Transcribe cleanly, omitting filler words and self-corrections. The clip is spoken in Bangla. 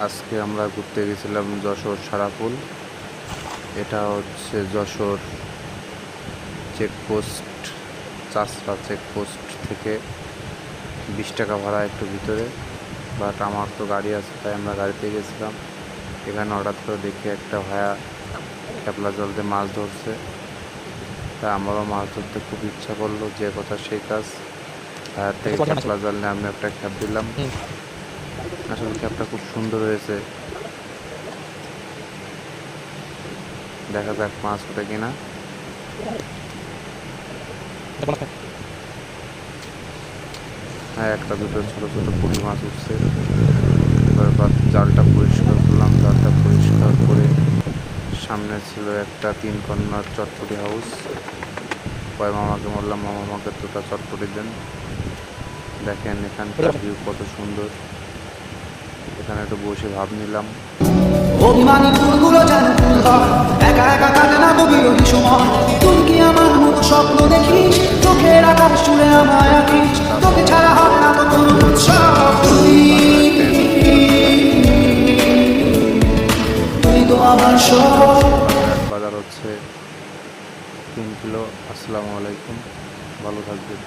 আজকে আমরা ঘুরতে গেছিলাম যশোর সারাপুল। এটা হচ্ছে যশোর চেকপোস্ট, চাষড়া চেকপোস্ট থেকে 20 টাকা ভাড়া একটু ভিতরে। বাট আমার তো গাড়ি আছে, তাই আমরা গাড়িতে গেছিলাম। এখানে হঠাৎ করে দেখি একটা ভায়া ক্যাপলা জলতে মাছ ধরছে, তাই আমারও মাছ ধরতে খুব ইচ্ছা করলো। যে কথা সেই কাজ, ভাইয়ার থেকে ক্যাপলা জাল নিয়ে আমি একটা খ্যাপ দিলাম। আসলে খ্যাপটা খুব সুন্দর হয়েছে, দেখা যাক মাছ ওঠে কিনা। হ্যাঁ, একটা দুটো ছোটো ছোটো পুঁটি মাছ উঠছে। এবার জালটা পরিষ্কার করলাম। জালটা পরিষ্কার করে সামনে ছিল একটা 3 কর্নার চটপটি হাউস। পরে মামাকে বললাম, মামা আমাকে দুটো চটপটি দেন। দেখেন এখানকার ভিউ কত সুন্দর। এখানে একটু বসে ভাব নিলাম। অভিমানী ফুলগুলো যেন ফুল হয়, একা একা কাটে না তো বিরোহী সময়। তুই কি আমার মতো স্বপ্ন দেখিস, চোখের আকাশ জুড়ে আমায় আঁকিস, তোকে ছাড়া হবে না তো কোনো উৎসব। তুই তো আমার সব। বাজার হচ্ছে 3 কিলো। আসসালামু আলাইকুম, ভালো থাকবেন।